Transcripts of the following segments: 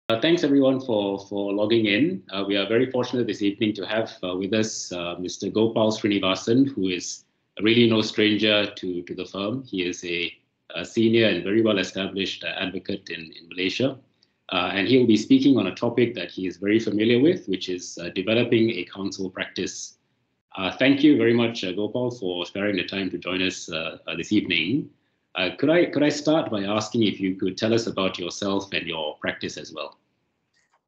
Thanks everyone for logging in. We are very fortunate this evening to have with us Mr. Gopal Sreenevasan, who is really no stranger to the firm. He is a senior and very well established advocate in Malaysia. And he will be speaking on a topic that he is very familiar with, which is developing a counsel practice. Thank you very much, Gopal, for sparing the time to join us this evening. Could I start by asking if you could tell us about yourself and your practice as well?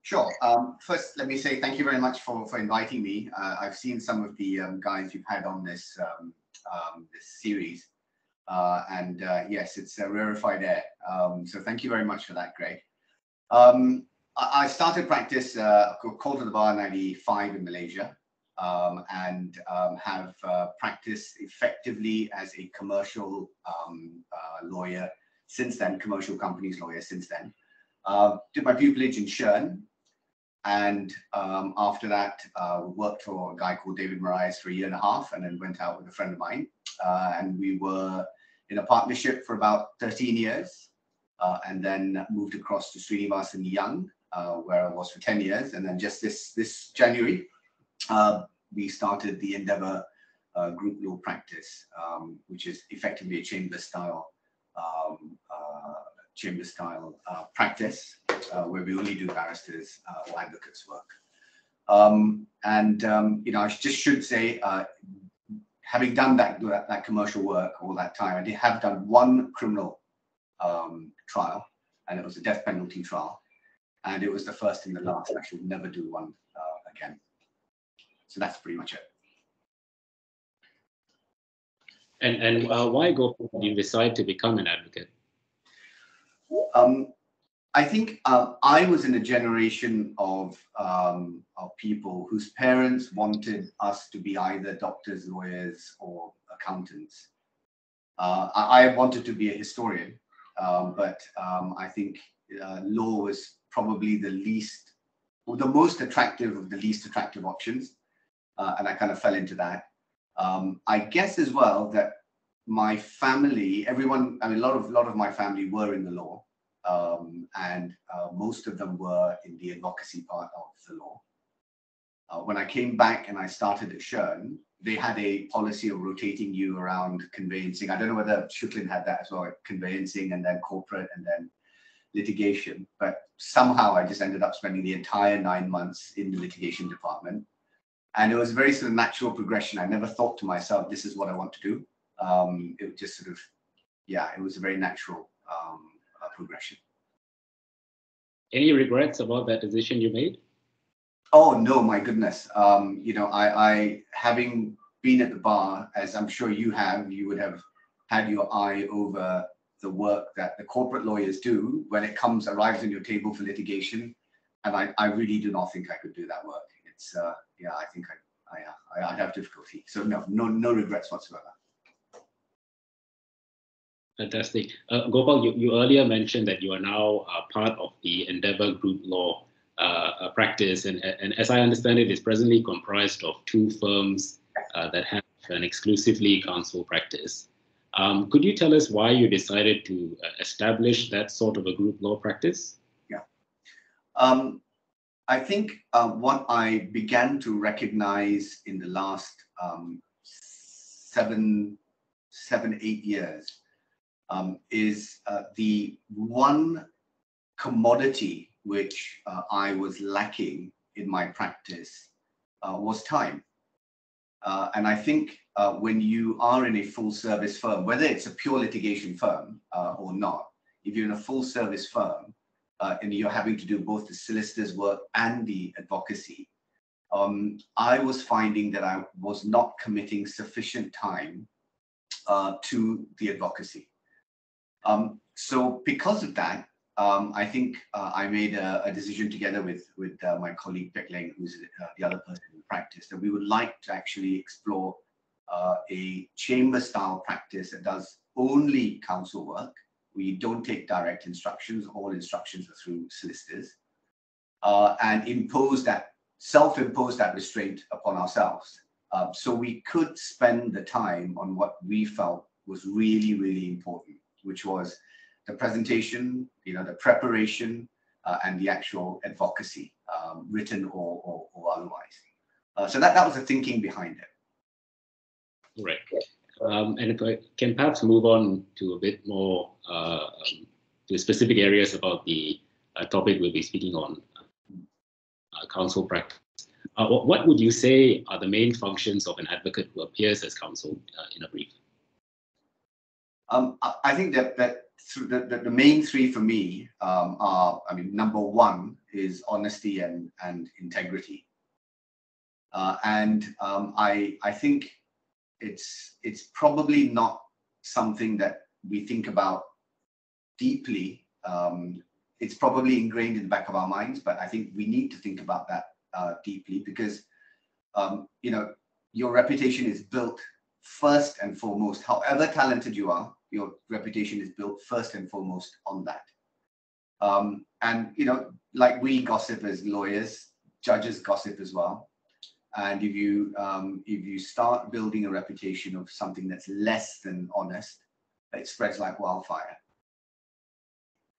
Sure. First, let me say thank you very much for inviting me. I've seen some of the guys you've had on this series, and yes, it's a rarefied air. So thank you very much for that, Greg. I started practice called to the bar in '95 in Malaysia, and have practiced effectively as a commercial lawyer since then, commercial companies lawyer since then. Did my pupillage in Shern, and after that worked for a guy called David Moraes for 1.5 years, and then went out with a friend of mine, and we were in a partnership for about 13 years, and then moved across to Sreenevasan Young, where I was for 10 years, and then just this January we started the Endeavour group law practice, which is effectively a chamber style practice, where we only do barristers or advocates work. You know, I just should say, having done that commercial work all that time, I did have done one criminal trial, and it was a death penalty trial, and it was the first and the last. I should never do one again. So that's pretty much it. And why Gopal did you decide to become an advocate? I think I was in a generation of people whose parents wanted us to be either doctors, lawyers, or accountants. I wanted to be a historian, but I think law was probably the most attractive of the least attractive options, and I kind of fell into that. I guess as well that my family, everyone, I mean, a lot of my family were in the law. And most of them were in the advocacy part of the law. When I came back and I started at Shern, they had a policy of rotating you around conveyancing. I don't know whether Shuklin had that as well, conveyancing and then corporate and then litigation. But somehow I just ended up spending the entire 9 months in the litigation department. And it was a very sort of natural progression. I never thought to myself, this is what I want to do. It just sort of, yeah, it was a very natural progression. Any regrets about that decision you made? Oh no, my goodness. You know, I having been at the bar, as I'm sure you would have had your eye over the work that the corporate lawyers do when it arrives on your table for litigation, and I really do not think I could do that work. It's yeah, I think I'd have difficulty. So no regrets whatsoever. Fantastic. Gopal, you earlier mentioned that you are now part of the Endeavour Group Law practice, and as I understand it, is presently comprised of 2 firms that have an exclusively counsel practice. Could you tell us why you decided to establish that sort of a group law practice? Yeah. I think what I began to recognize in the last 7, 8 years is the one commodity which I was lacking in my practice was time. And I think when you are in a full service firm, whether it's a pure litigation firm or not, if you're in a full service firm and you're having to do both the solicitor's work and the advocacy, I was finding that I was not committing sufficient time to the advocacy. So because of that, I think I made a decision together with my colleague Pek Leng, who's the other person in practice, that we would like to actually explore a chamber style practice that does only counsel work. We don't take direct instructions. All instructions are through solicitors, and self-impose that restraint upon ourselves. So we could spend the time on what we felt was really, really important, which was the presentation, you know, the preparation, and the actual advocacy, written or otherwise. So that was the thinking behind it. Right. And if I can perhaps move on to a bit more to specific areas about the topic we'll be speaking on, counsel practice. What would you say are the main functions of an advocate who appears as counsel in a brief? I think that the main three for me are, number one is honesty and integrity. I think it's probably not something that we think about deeply. It's probably ingrained in the back of our minds, but I think we need to think about that deeply because, your reputation is built first and foremost. However talented you are, your reputation is built first and foremost on that. Like we gossip as lawyers, judges gossip as well. And if you start building a reputation of something that's less than honest, it spreads like wildfire.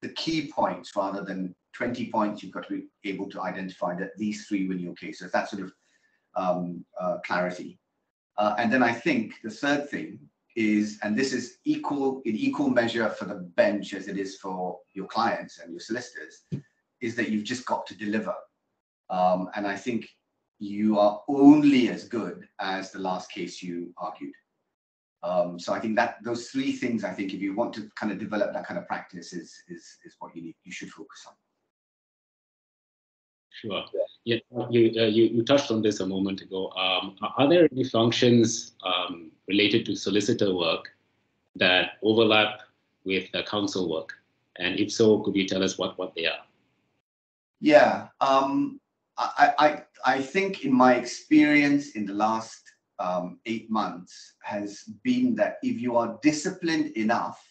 The key points, rather than 20 points, you've got to be able to identify that these three win your case. So it's that sort of clarity. And then I think the third thing is, and this is in equal measure for the bench as it is for your clients and your solicitors, is that you've just got to deliver. And I think you are only as good as the last case you argued. So I think that those three things, I think if you want to kind of develop that kind of practice is what you should focus on. Sure. Yeah, you touched on this a moment ago. Are there any functions related to solicitor work that overlap with counsel work? And if so, could you tell us what they are? Yeah, I think in my experience in the last 8 months has been that if you are disciplined enough,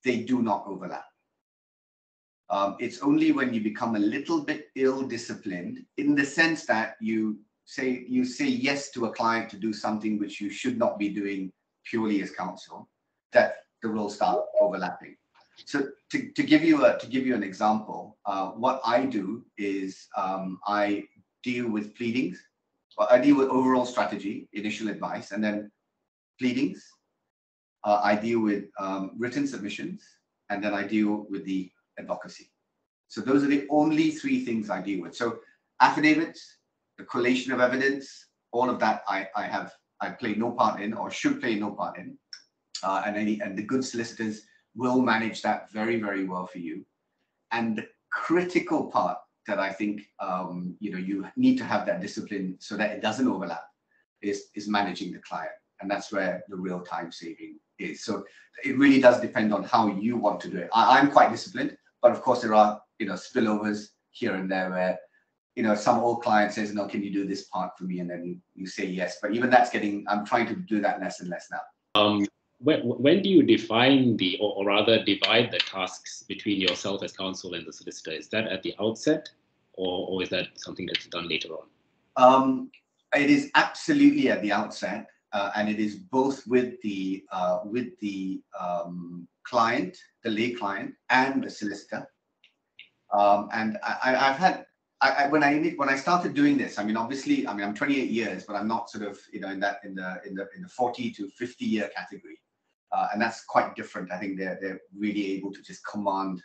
they do not overlap. It's only when you become a little bit ill-disciplined, in the sense that you say yes to a client to do something which you should not be doing purely as counsel, that the roles start overlapping. So to give you an example, what I do is I deal with pleadings. Well, I deal with overall strategy, initial advice, and then pleadings. I deal with written submissions, and then I deal with the advocacy. So those are the only three things I deal with. So affidavits, the collation of evidence, all of that I play no part in, or should play no part in. And the good solicitors will manage that very, very well for you. And the critical part that I think you need to have that discipline so that it doesn't overlap is managing the client. And that's where the real time saving is. So it really does depend on how you want to do it. I'm quite disciplined, but of course there are spillovers here and there where some old client says, no, can you do this part for me? And then you say yes. But even that's I'm trying to do that less and less now. When do you define or rather divide the tasks between yourself as counsel and the solicitor? Is that at the outset, or is that something that's done later on? It is absolutely at the outset, and it is both with the client, the lay client, and the solicitor. And I've had. When I started doing this, obviously, I'm 28 years, but I'm not sort of, in the 40 to 50 year category. And that's quite different. I think they're really able to just command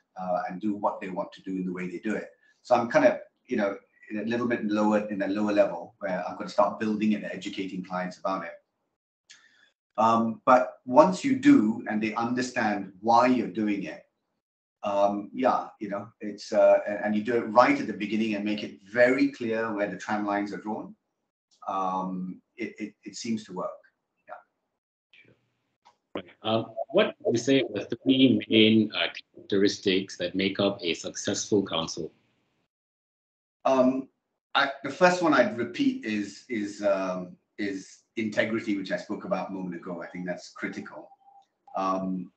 and do what they want to do in the way they do it. So I'm kind of, in a little bit lower, in a lower level where I've got to start building and educating clients about it. But once you do, and they understand why you're doing it, it's and you do it right at the beginning and make it very clear where the tram lines are drawn. It seems to work. What would you say are the three main characteristics that make up a successful counsel? The first one I'd repeat is integrity, which I spoke about a moment ago. I think that's critical. And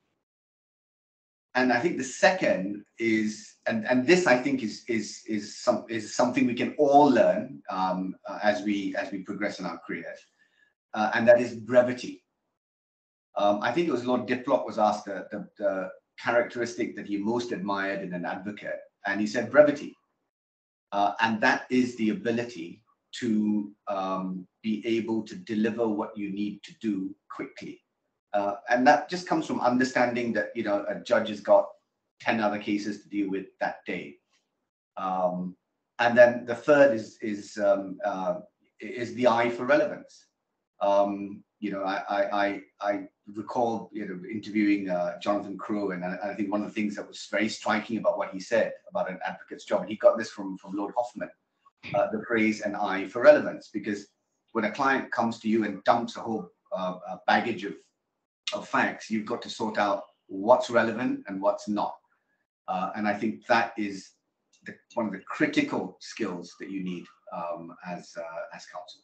I think the second is, and this I think is something we can all learn as we progress in our careers, and that is brevity. I think it was Lord Diplock was asked characteristic that he most admired in an advocate, and he said brevity. And that is the ability to be able to deliver what you need to do quickly. And that just comes from understanding that, you know, a judge has got 10 other cases to deal with that day. And then the third is the eye for relevance. You know, I recall, you know, interviewing Jonathan Crowe, and I think one of the things that was very striking about what he said about an advocate's job, and he got this from Lord Hoffman, the phrase "an eye for relevance," because when a client comes to you and dumps a whole baggage of facts, you've got to sort out what's relevant and what's not. And I think that is one of the critical skills that you need as counsel.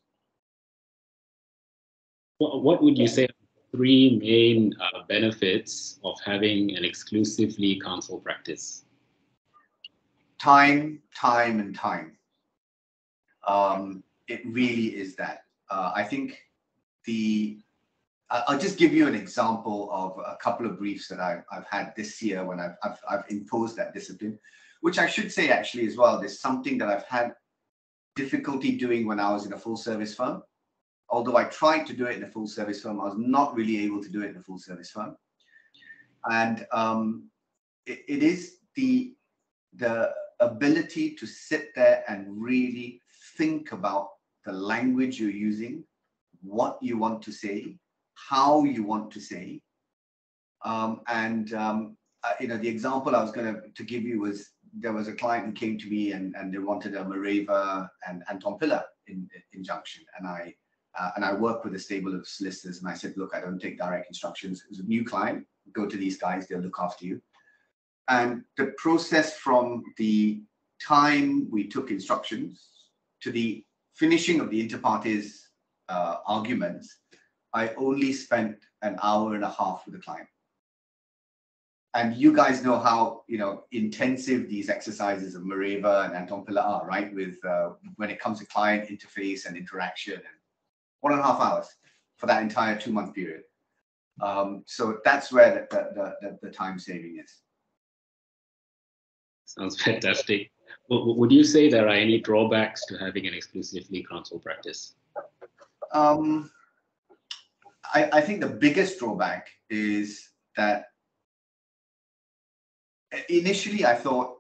What would you say are the three main benefits of having an exclusively counsel practice? Time, and time. It really is that. I think I'll just give you an example of a couple of briefs that I've had this year when I've imposed that discipline, which I should say actually as well, there's something that I've had difficulty doing when I was in a full service firm. Although I tried to do it in a full service firm, I was not really able to do it in a full service firm. And it is the ability to sit there and really think about the language you're using, what you want to say, how you want to say. You know, the example I was going to give you was, there was a client who came to me and they wanted a Mareva and Anton Pillar injunction. And I work with a stable of solicitors, and I said, look, I don't take direct instructions. It was a new client. Go to these guys, they'll look after you. And the process from the time we took instructions to the finishing of the inter partes arguments, I only spent an hour and a half with the client. And you guys know how, you know, intensive these exercises of Mareva and Anton Pillar are, right? With when it comes to client interface and interaction, and 1.5 hours for that entire 2-month period. So that's where the time saving is. Sounds fantastic. Would you say there are any drawbacks to having an exclusively counsel practice? I think the biggest drawback is that initially I thought,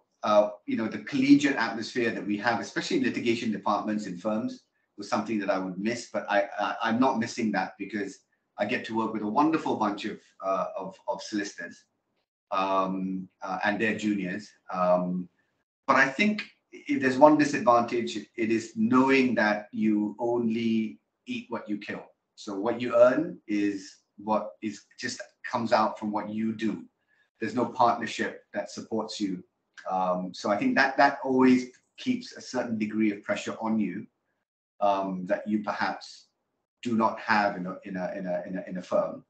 you know, the collegiate atmosphere that we have, especially in litigation departments in firms, was something that I would miss. But I'm not missing that, because I get to work with a wonderful bunch of solicitors and their juniors. But I think if there's one disadvantage, it is knowing that you only eat what you kill. So what you earn is what is just comes out from what you do. There's no partnership that supports you. So I think that always keeps a certain degree of pressure on you that you perhaps do not have in a firm.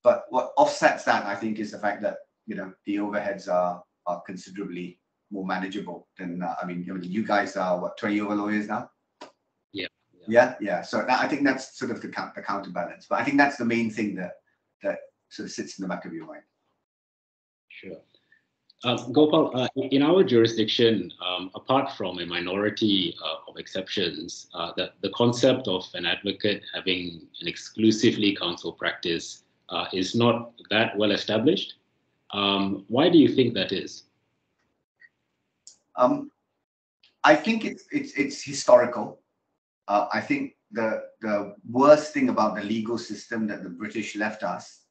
But what offsets that, I think, is the fact that, you know, the overheads are considerably more manageable than I mean, you guys are what, 20 over lawyers now? Yeah. So I think that's sort of the counterbalance. But I think that's the main thing that sort of sits in the back of your mind. Sure. Gopal, in our jurisdiction, apart from a minority of exceptions, the concept of an advocate having an exclusively counsel practice is not that well established. Why do you think that is? I think it's historical. I think the worst thing about the legal system that the British left us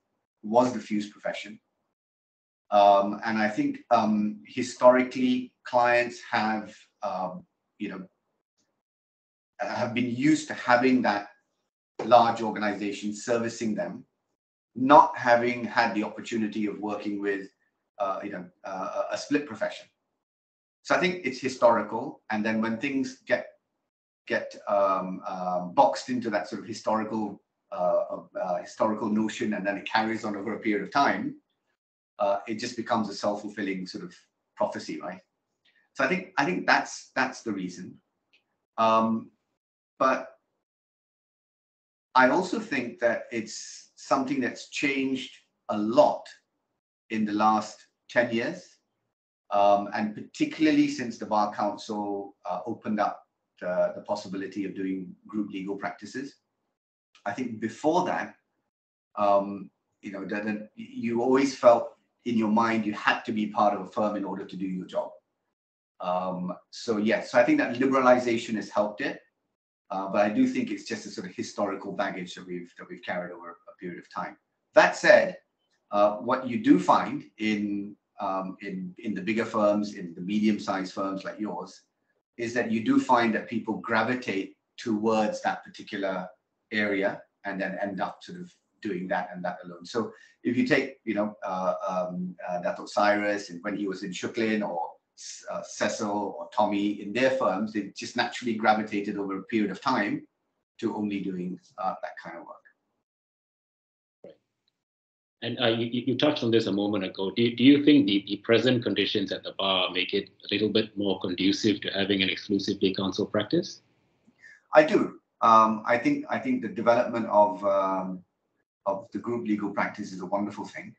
was the fuse profession. And I think historically clients have, have been used to having that large organization servicing them, not having had the opportunity of working with, a split profession. So I think it's historical. And then when things get boxed into that sort of historical notion, and then it carries on over a period of time, it just becomes a self-fulfilling sort of prophecy, right? So I think that's the reason. But I also think that it's something that's changed a lot in the last 10 years. And particularly since the Bar Council opened up the possibility of doing group legal practices. I think before that, you know, that you always felt in your mind you had to be part of a firm in order to do your job. So yes, so I think that liberalization has helped it, but I do think it's just a sort of historical baggage that we've carried over a period of time. That said, what you do find in the bigger firms, in the medium-sized firms like yours, is that you do find that people gravitate towards that particular area and then end up sort of doing that and that alone. So if you take, you know, Dato' Cyrus, and when he was in Shuklin, or Cecil or Tommy in their firms, they just naturally gravitated over a period of time to only doing that kind of work. And you touched on this a moment ago. Do you think the present conditions at the bar make it a little bit more conducive to having an exclusively counsel practice? I do. I think the development of the group legal practice is a wonderful thing.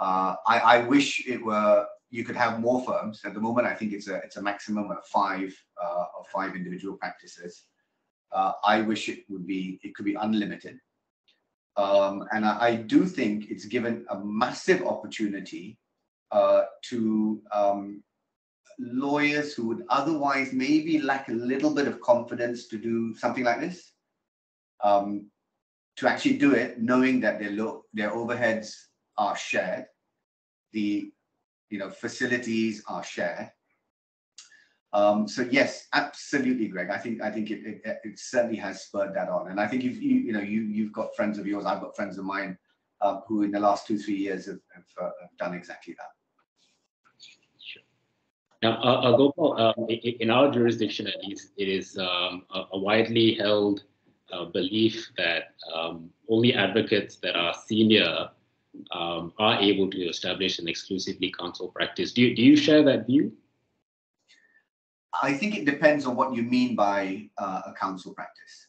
I wish it were you could have more firms. At the moment, I think it's a maximum of five individual practices. I wish it could be unlimited. And I do think it's given a massive opportunity to lawyers who would otherwise maybe lack a little bit of confidence to do something like this, to actually do it, knowing that their overheads are shared, the facilities are shared. So yes, absolutely, Greg. I think it certainly has spurred that on, and I think you've got friends of yours. I've got friends of mine who in the last 2-3 years have done exactly that. Sure. Now, Gopal, in our jurisdiction at least, it is a widely held belief that only advocates that are senior are able to establish an exclusively counsel practice. Do you share that view? I think it depends on what you mean by a counsel practice.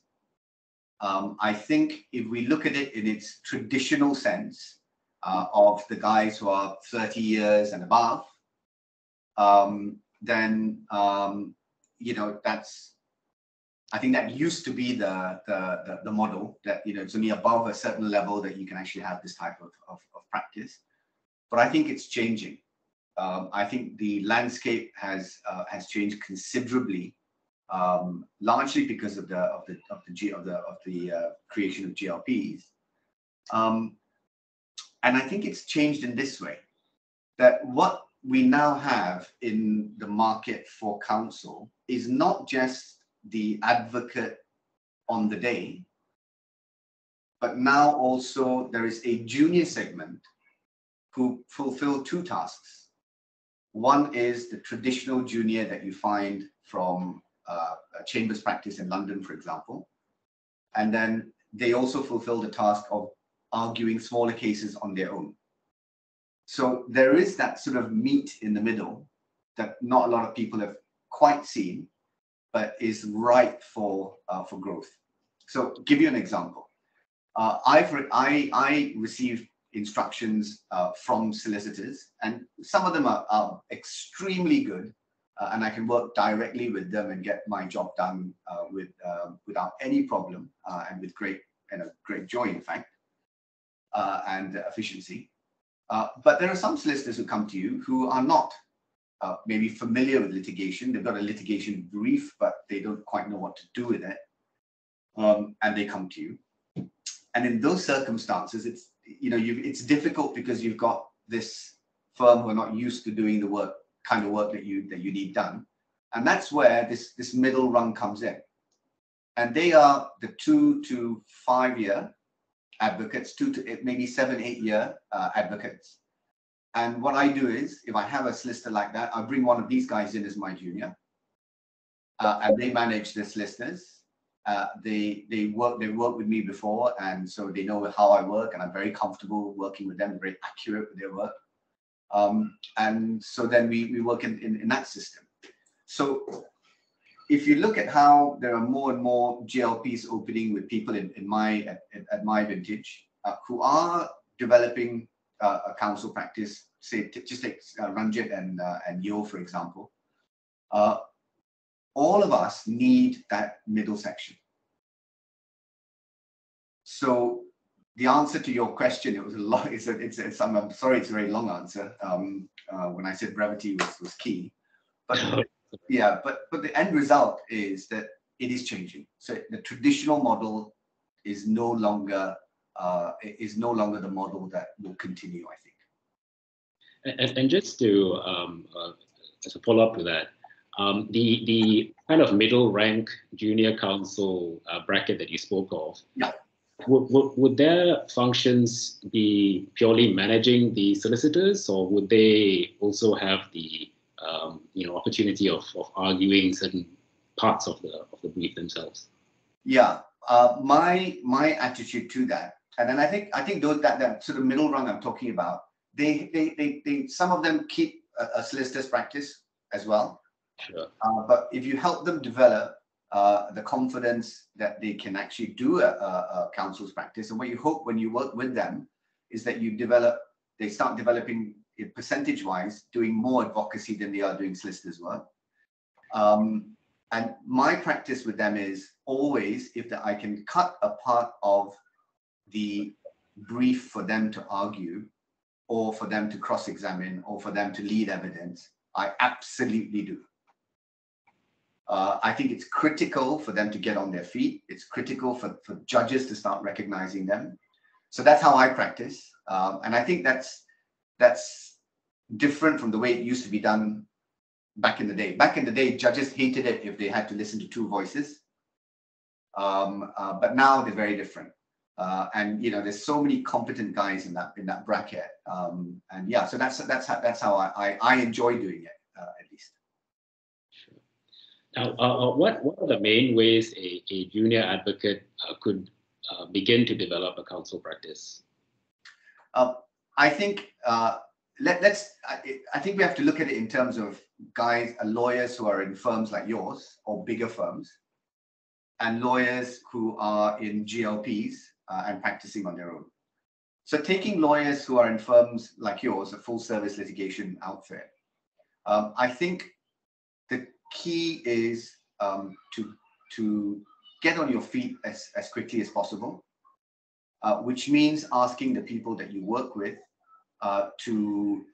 I think if we look at it in its traditional sense of the guys who are 30 years and above, then I think that used to be the model, that it's only above a certain level that you can actually have this type of practice. But I think it's changing. I think the landscape has changed considerably, largely because of the creation of GLPs, and I think it's changed in this way, that what we now have in the market for counsel is not just the advocate on the day, but now also there is a junior segment who fulfill two tasks. One is the traditional junior that you find from a chambers practice in London, for example. And then they also fulfill the task of arguing smaller cases on their own. So there is that sort of meat in the middle that not a lot of people have quite seen, but is ripe for growth. So give you an example. I received instructions from solicitors, and some of them are extremely good, and I can work directly with them and get my job done without any problem, and with great joy, in fact, and efficiency. But there are some solicitors who come to you who are not maybe familiar with litigation. They've got a litigation brief, but they don't quite know what to do with it, and they come to you. And in those circumstances, it's difficult because you've got this firm who are not used to doing the kind of work that you need done, and that's where this middle rung comes in. And they are the 2 to 5 year advocates, 2 to maybe 7-8 year advocates. And what I do is, if I have a solicitor like that, I bring one of these guys in as my junior, and they manage the solicitors. They worked with me before, and so they know how I work, and I'm very comfortable working with them, very accurate with their work. And so then we work in that system. So if you look at how there are more and more GLPs opening with people at my vintage who are developing a counsel practice, say, just take Ranjit and Yo, for example, all of us need that middle section. So the answer to your question, it was a lot. I'm sorry, it's a very long answer. When I said brevity was key, but yeah, but the end result is that it is changing. So the traditional model is no longer the model that will continue, I think. And just to as a follow up to that, the kind of middle rank junior counsel bracket that you spoke of. Yeah. Would their functions be purely managing the solicitors, or would they also have the opportunity of arguing certain parts of the brief themselves? Yeah, my attitude to that, and then I think those that sort of middle rung I'm talking about, they some of them keep a solicitor's practice as well. Sure. But if you help them develop the confidence that they can actually do a counsel's practice, and what you hope when you work with them is that they start developing percentage-wise, doing more advocacy than they are doing solicitors' work. And my practice with them is always, if I can cut a part of the brief for them to argue, or for them to cross-examine, or for them to lead evidence, I absolutely do. I think it's critical for them to get on their feet. It's critical for judges to start recognizing them. So that's how I practice. And I think that's different from the way it used to be done back in the day. Back in the day, judges hated it if they had to listen to two voices. But now they're very different. And there's so many competent guys in that bracket. And yeah, so that's how I enjoy doing it, at least. Now, what are the main ways a junior advocate could begin to develop a counsel practice? I think I think we have to look at it in terms of lawyers who are in firms like yours or bigger firms, and lawyers who are in GLPs and practicing on their own. So taking lawyers who are in firms like yours, a full service litigation outfit, I think the key is to get on your feet as quickly as possible, which means asking the people that you work with to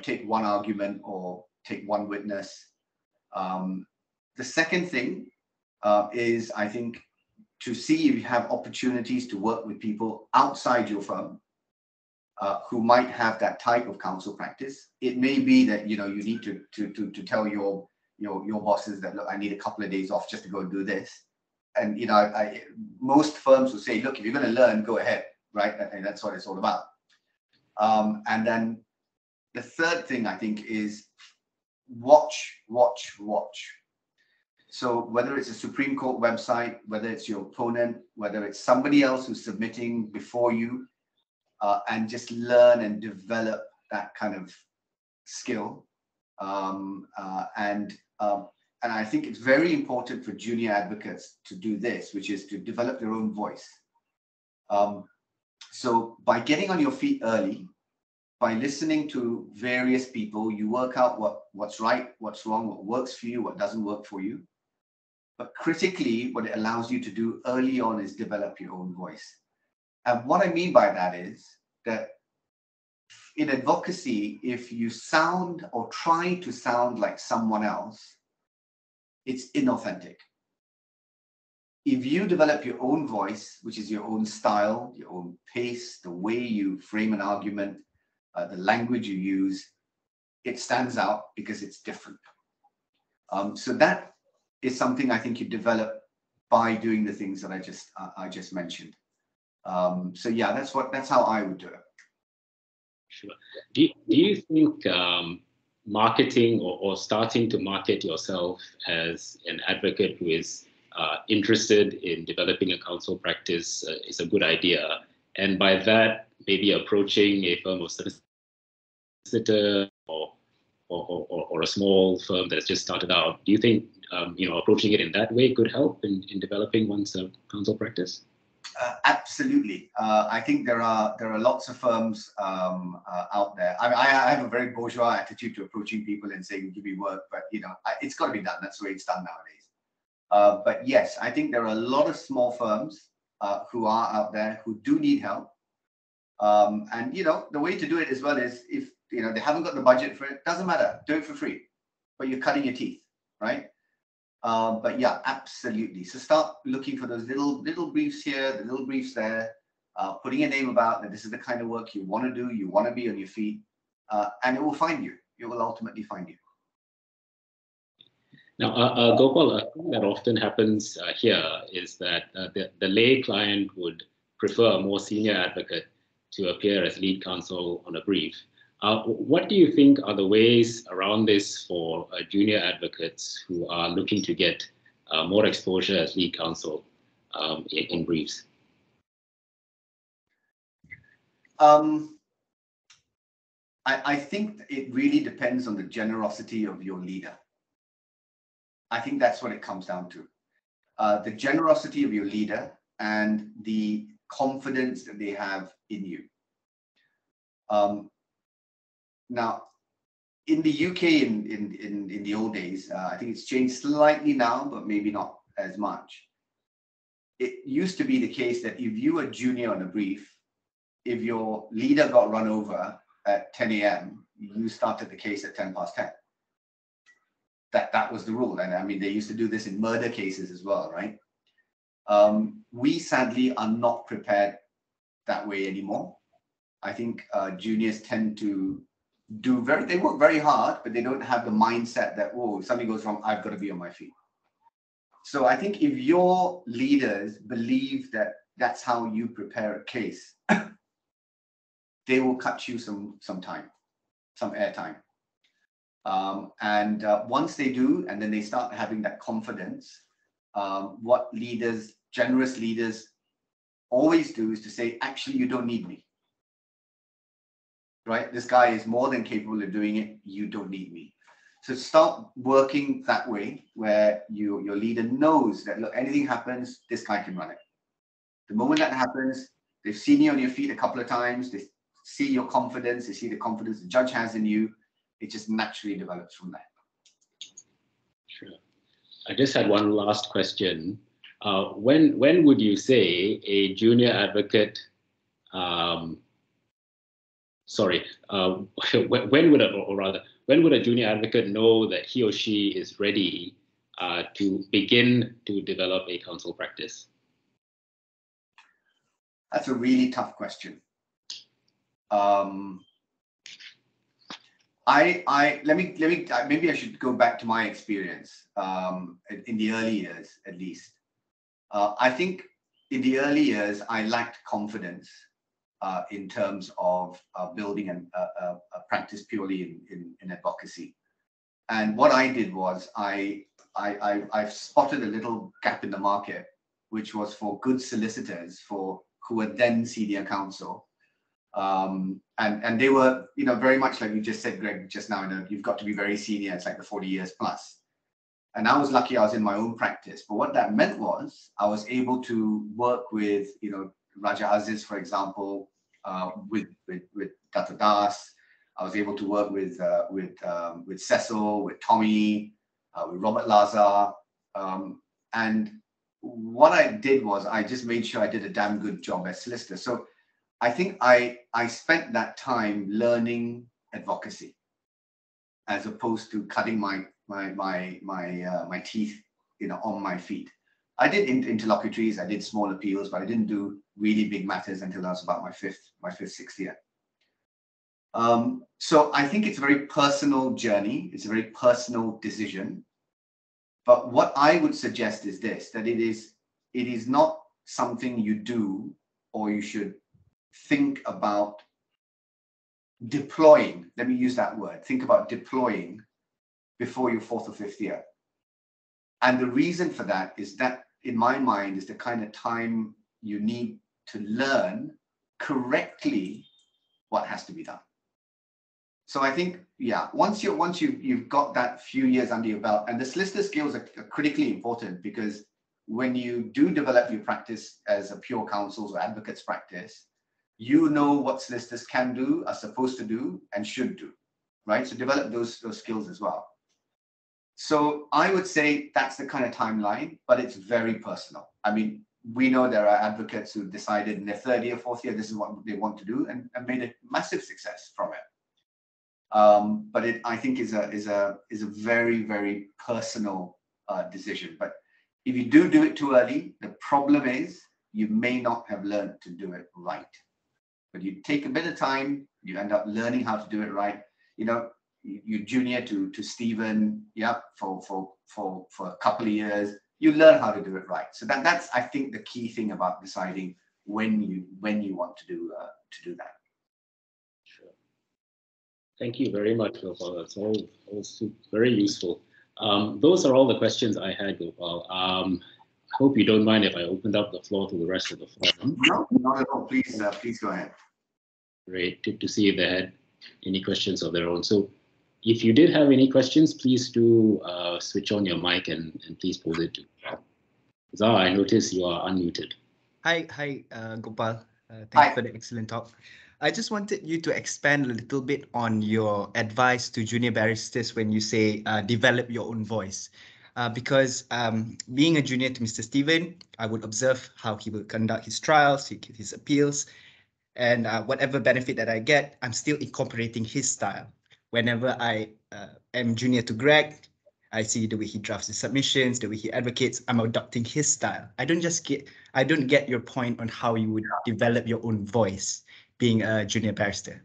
take one argument or take one witness. The second thing is, I think, to see if you have opportunities to work with people outside your firm who might have that type of counsel practice. It may be that you need to tell your bosses that, look, I need a couple of days off just to go and do this. And most firms will say, look, if you're going to learn, go ahead, right? And that's what it's all about. And then the third thing I think is watch. So whether it's a Supreme Court website, whether it's your opponent, whether it's somebody else who's submitting before you, and just learn and develop that kind of skill. And I think it's very important for junior advocates to do this, which is to develop their own voice. So by getting on your feet early, by listening to various people, you work out what's right, what's wrong, what works for you, what doesn't work for you. But critically, what it allows you to do early on is develop your own voice. And what I mean by that is that in advocacy, if you sound or try to sound like someone else, it's inauthentic. If you develop your own voice, which is your own style, your own pace, the way you frame an argument, the language you use, it stands out because it's different. So that is something I think you develop by doing the things that I just mentioned. So yeah, that's how I would do it. Sure. Do you think marketing or starting to market yourself as an advocate who is interested in developing a counsel practice is a good idea? And by that, maybe approaching a firm of solicitor or a small firm that's just started out, do you think approaching it in that way could help in developing one's counsel practice? Absolutely. I think there are lots of firms out there. I have a very bourgeois attitude to approaching people and saying, "Give me work," but it's got to be done. That's the way it's done nowadays. But yes, I think there are a lot of small firms who are out there who do need help. And the way to do it as well is, if they haven't got the budget for it, doesn't matter. Do it for free, but you're cutting your teeth, right? But yeah, absolutely. So start looking for those little briefs here, the little briefs there, putting your name about that this is the kind of work you want to do, you want to be on your feet, and it will find you. It will ultimately find you. Now, Gopal, a thing that often happens here is that the lay client would prefer a more senior advocate to appear as lead counsel on a brief. What do you think are the ways around this for junior advocates who are looking to get more exposure as lead counsel in briefs? I think it really depends on the generosity of your leader. I think that's what it comes down to. The generosity of your leader and the confidence that they have in you. Now, in the UK, in the old days, I think it's changed slightly now, but maybe not as much. It used to be the case that if you were junior on a brief, if your leader got run over at 10 a.m., you started the case at 10 past 10. That was the rule. And I mean, they used to do this in murder cases as well, right? We sadly are not prepared that way anymore. I think juniors tend to they work very hard, but they don't have the mindset that, if something goes wrong, I've got to be on my feet. So I think if your leaders believe that that's how you prepare a case, they will cut you some time, some airtime. And once they do, and then they start having that confidence, what generous leaders always do is to say, actually, you don't need me. Right? This guy is more than capable of doing it. You don't need me. So start working that way, where your leader knows that, look, anything happens, this guy can run it. The moment that happens, they've seen you on your feet a couple of times. They see your confidence. They see the confidence the judge has in you. It just naturally develops from there. Sure. I just had one last question. When would you say a junior advocate, when would a junior advocate know that he or she is ready to begin to develop a counsel practice? That's a really tough question. Maybe I should go back to my experience in the early years, at least. I think in the early years, I lacked confidence in terms of building a practice purely in advocacy. And what I did was I spotted a little gap in the market, which was for good solicitors who were then senior counsel. And they were, very much like you just said, Greg, just now, you've got to be very senior. It's like the 40 years plus. And I was lucky I was in my own practice. But what that meant was I was able to work with, Raja Aziz, for example, with Dr. Das. I was able to work with Cecil, with Tommy, with Robert Lazar. And what I did was I just made sure I did a damn good job as solicitor. So I think I spent that time learning advocacy as opposed to cutting my teeth, on my feet. I did interlocutories, I did small appeals, but I didn't do really big matters until I was about my fifth, sixth year. So I think it's a very personal journey. It's a very personal decision. But what I would suggest is this, that it is not something you do or you should think about deploying. Let me use that word. Think about deploying before your fourth or fifth year. And the reason for that is that, in my mind, is the kind of time you need to learn correctly what has to be done. So I think, once you've got that few years under your belt, and the solicitor skills are critically important, because when you do develop your practice as a pure counsels or advocates practice, you know what solicitors can do, are supposed to do, and should do, right? So develop those skills as well. So I would say that's the kind of timeline, but it's very personal. I mean, we know there are advocates who decided in their third year, fourth year, this is what they want to do, and made a massive success from it. But it, I think, is a very, very personal decision. But if you do it too early, the problem is you may not have learned to do it right. But you take a bit of time, you end up learning how to do it right. You know, you're junior to Stephen, yeah, for a couple of years, you learn how to do it right. So that's, I think, the key thing about deciding when you want to do that. Sure. Thank you very much, Gopal. That's all very useful. Those are all the questions I had, Gopal. I hope you don't mind if I opened up the floor to the rest of the forum. No, not at all. Please go ahead. Great. Good to see if they had any questions of their own. So if you did have any questions, please do switch on your mic and please pose it to Zah. I notice you are unmuted. Hi, Gopal. Thanks for the excellent talk. I just wanted you to expand a little bit on your advice to junior barristers when you say develop your own voice. Because being a junior to Mr. Stephen, I would observe how he will conduct his trials, his appeals, and whatever benefit that I get, I'm still incorporating his style. Whenever I am junior to Greg, I see the way he drafts his submissions, the way he advocates, I'm adopting his style. I don't get your point on how you would develop your own voice being a junior barrister.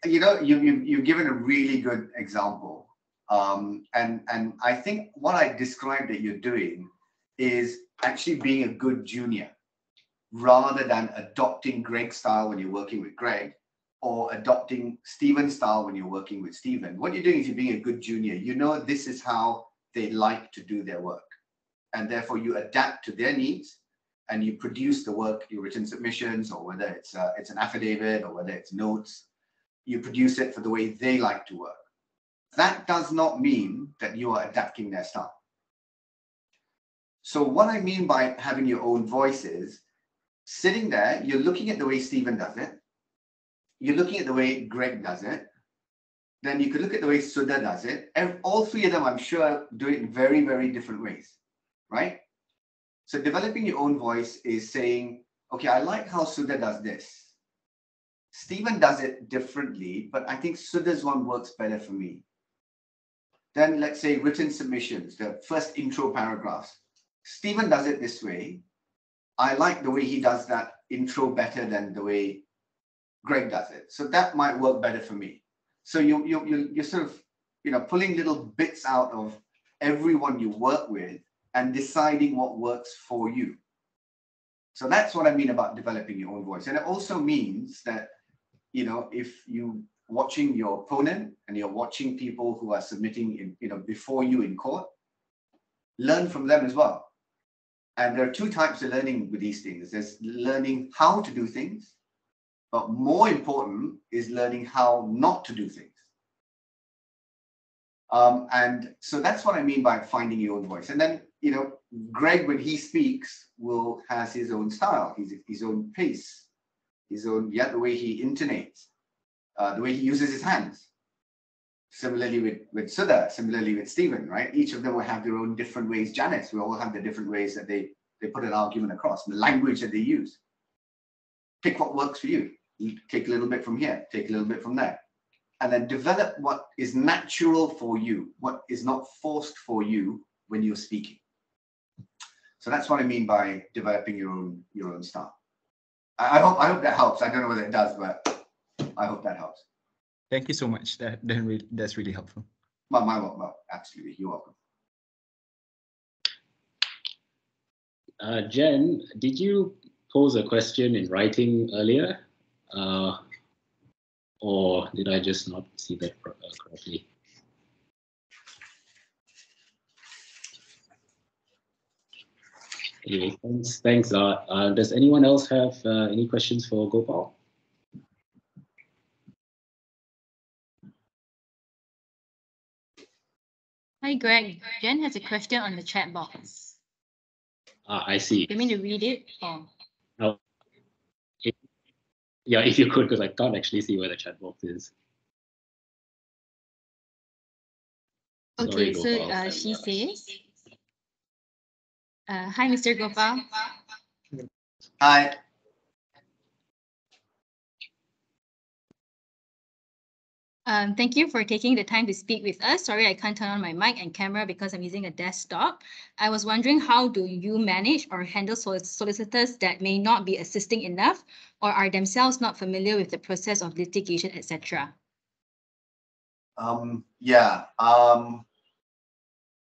You know, you've given a really good example. And I think what I described that you're doing is actually being a good junior rather than adopting Greg's style when you're working with Greg or adopting Stephen's style when you're working with Stephen. What you're doing is you're being a good junior. You know, this is how they like to do their work. And therefore you adapt to their needs and you produce the work, your written submissions, or whether it's an affidavit or whether it's notes, you produce it for the way they like to work. That does not mean that you are adapting their style. So what I mean by having your own voice is sitting there, you're looking at the way Stephen does it, you're looking at the way Greg does it, then you could look at the way Sudha does it, and all three of them, I'm sure, do it in very, very different ways, right? So developing your own voice is saying, okay, I like how Sudha does this. Stephen does it differently, but I think Sudha's one works better for me. Then let's say written submissions, the first intro paragraphs. Stephen does it this way. I like the way he does that intro better than the way Greg does it. So that might work better for me. So you're sort of, you know, pulling little bits out of everyone you work with and deciding what works for you. So that's what I mean about developing your own voice. And it also means that, you know, if you watching your opponent and you're watching people who are submitting in, you know, before you in court, learn from them as well. And there are two types of learning with these things. There's learning how to do things, but more important is learning how not to do things. And so that's what I mean by finding your own voice. And then, you know, Greg, when he speaks, has his own style, his own pace, his own, the way he intonates, the way he uses his hands. Similarly with Sudha, similarly with Stephen, right? Each of them will have their own different ways. Janice, we all have the different ways that they put an argument across, the language that they use. Pick what works for you. Take a little bit from here, take a little bit from there. And then develop what is natural for you, what is not forced for you when you're speaking. So that's what I mean by developing your own style. I hope that helps. I don't know whether it does, but I hope that helps. Thank you so much. That's really helpful. Well, absolutely. You're welcome. Jen, did you pose a question in writing earlier? Or did I just not see that correctly? Anyway, thanks. Does anyone else have any questions for Gopal? Hi, Greg. Jen has a question on the chat box. I see. You mean to read it? Oh. No. Yeah, if you could, because I can't actually see where the chat box is. Okay, Sorry, so Gopal. she says, hi, Mr. Gopal. Hi. Thank you for taking the time to speak with us. Sorry, I can't turn on my mic and camera because I'm using a desktop. I was wondering, how do you manage or handle solicitors that may not be assisting enough or are themselves not familiar with the process of litigation, etc.?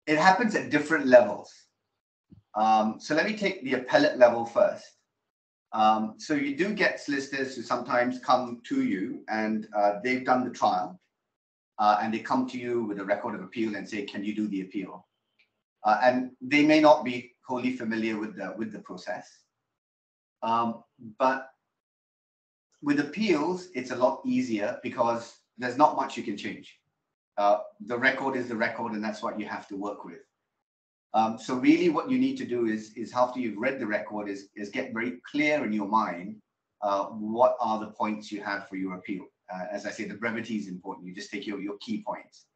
It happens at different levels. So let me take the appellate level first. So you do get solicitors who sometimes come to you and they've done the trial and they come to you with a record of appeal and say, can you do the appeal? And they may not be wholly familiar with the process. But with appeals, it's a lot easier because there's not much you can change. The record is the record, and that's what you have to work with. So really what you need to do is after you've read the record is get very clear in your mind what are the points you have for your appeal. As I say, the brevity is important. You just take your key points.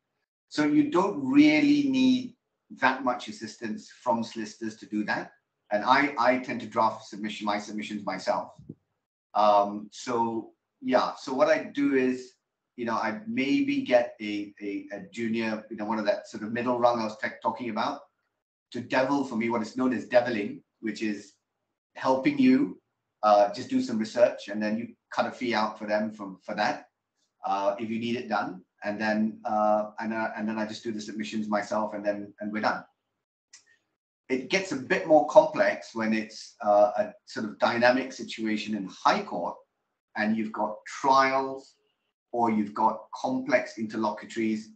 So you don't really need that much assistance from solicitors to do that. And I tend to draft my submissions myself. So what I do is, I maybe get a junior, one of that sort of middle rung I was talking about, to devil for me what is known as deviling, which is helping you just do some research, and then you cut a fee out for them for that if you need it done, and then I just do the submissions myself, and we're done. It gets a bit more complex when it's a sort of dynamic situation in high court, and you've got trials or you've got complex interlocutories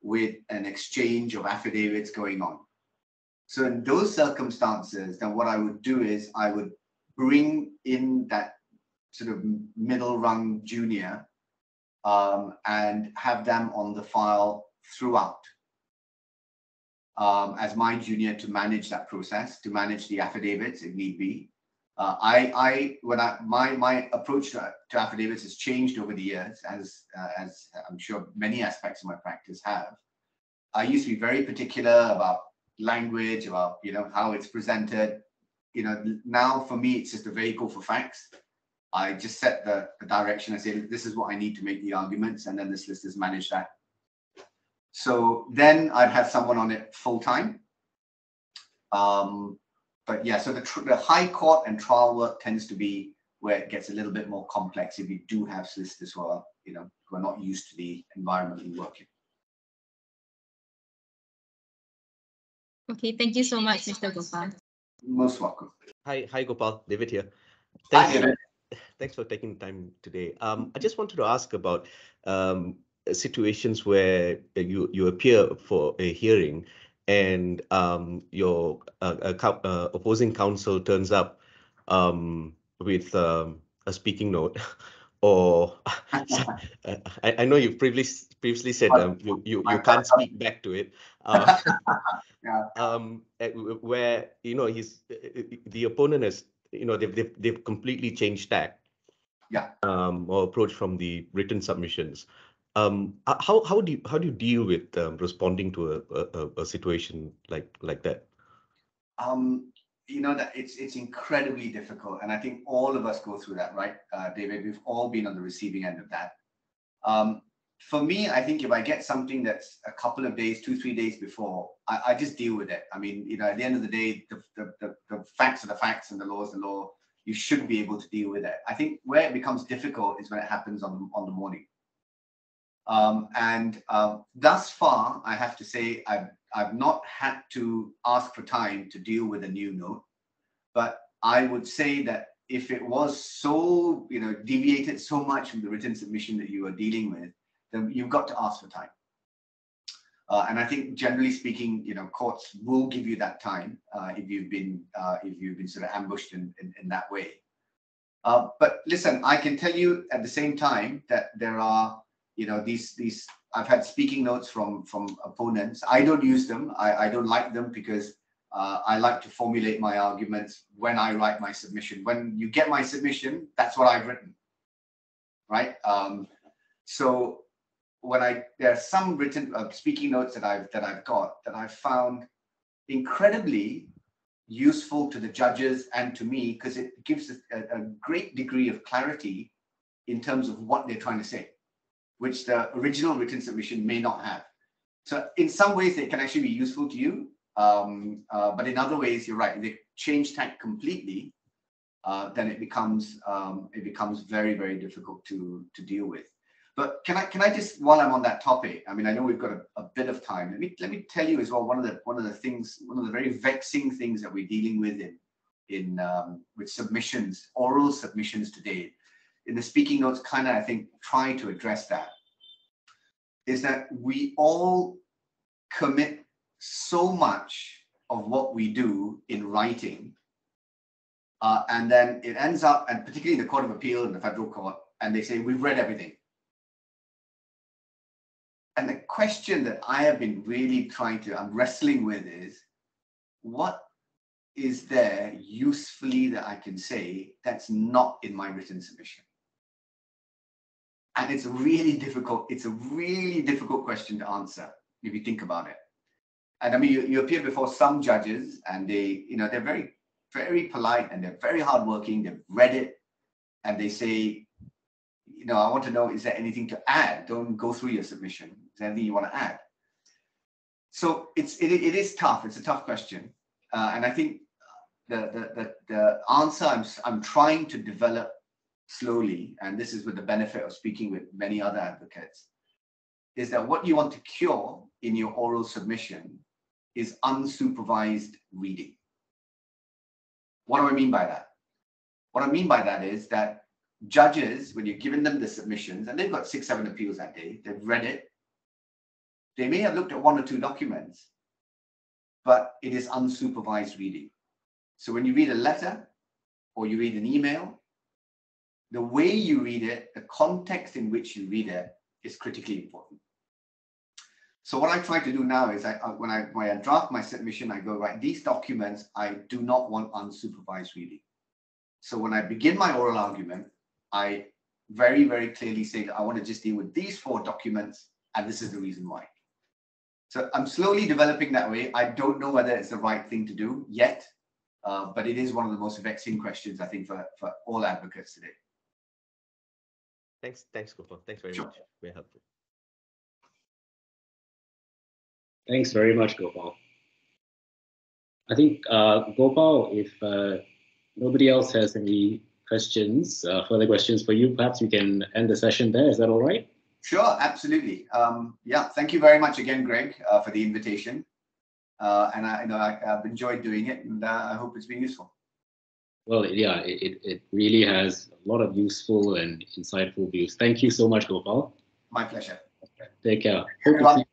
with an exchange of affidavits going on. So in those circumstances, then what I would do is I would bring in that sort of middle rung junior and have them on the file throughout as my junior to manage that process, to manage the affidavits if need be. My approach to affidavits has changed over the years, as I'm sure many aspects of my practice have. I used to be very particular about language, about how it's presented. Now for me it's just a vehicle for facts. I just set the direction. I say this is what I need to make the arguments, and then the solicitors manage that. So then I'd have someone on it full time. But yeah, so the high court and trial work tends to be where it gets a little bit more complex if you do have solicitors who are who are not used to the environment we work in. Okay, thank you so much, Mr. Gopal. Most welcome. Hi, Gopal. David here. Hi, David. Thanks for taking the time today. I just wanted to ask about situations where you appear for a hearing and your opposing counsel turns up with a speaking note, or I know you previously said you can't speak back to it. Where the opponent has they've completely changed tack, or approach from the written submissions. How do you deal with responding to a situation like that? That it's incredibly difficult, and I think all of us go through that, right, David? We've all been on the receiving end of that. For me, I think if I get something that's a couple of days, 2-3 days before, I just deal with it. I mean, at the end of the day, the facts are the facts and the law is the law. You should be able to deal with it. I think where it becomes difficult is when it happens on the morning. Thus far, I have to say, I've not had to ask for time to deal with a new note, but I would say that if it was so, deviated so much from the written submission that you are dealing with, then you've got to ask for time. And I think generally speaking, courts will give you that time if you've been sort of ambushed in that way. But listen, I can tell you at the same time that there are, these I've had speaking notes from opponents. I don't use them. I don't like them because I like to formulate my arguments when I write my submission. When you get my submission, that's what I've written, right? So when there are some written speaking notes that I've got that I've found incredibly useful to the judges and to me, because it gives a great degree of clarity in terms of what they're trying to say, which the original written submission may not have. So in some ways, it can actually be useful to you. But in other ways, you're right. If they change tack completely, then it becomes very, very difficult to deal with. But can I just, while I'm on that topic, I mean, I know we've got a bit of time. Let me tell you as well, one of the very vexing things that we're dealing with with submissions, oral submissions today, in the speaking notes, kind of, I think, try to address that, is that we all commit so much of what we do in writing, and then it ends up, and particularly in the Court of Appeal and the Federal Court, and they say, we've read everything. And the question that I have been really I'm wrestling with is, what is there usefully that I can say that's not in my written submission? And it's a really difficult question to answer if you think about it. And I mean, you appear before some judges, and they're very, very polite, and they're very hardworking. They've read it, and they say, I want to know, is there anything to add? Don't go through your submission. Is there anything you want to add? So it is tough. It's a tough question, and I think the answer I'm trying to develop slowly, and this is with the benefit of speaking with many other advocates, is that what you want to cure in your oral submission is unsupervised reading. What do I mean by that? What I mean by that is that judges, when you're giving them the submissions, and they've got 6-7 appeals that day, they've read it, they may have looked at 1 or 2 documents, but it is unsupervised reading. So when you read a letter or you read an email, the way you read it, the context in which you read it, is critically important. So what I try to do now is, when I draft my submission, I go, right, these documents, I do not want unsupervised reading. So when I begin my oral argument, I very, very clearly say that I want to just deal with these 4 documents, and this is the reason why. So I'm slowly developing that way. I don't know whether it's the right thing to do yet, but it is one of the most vexing questions, I think, for all advocates today. Thanks, Gopal. Thanks very much. Very helpful. Thanks very much, Gopal. I think, Gopal, if nobody else has any questions, further questions for you, perhaps we can end the session there. Is that all right? Sure, absolutely. Yeah, thank you very much again, Greg, for the invitation. And I've enjoyed doing it, and I hope it's been useful. Well, yeah, it really has a lot of useful and insightful views. Thank you so much, Gopal. My pleasure. Take care. Everyone.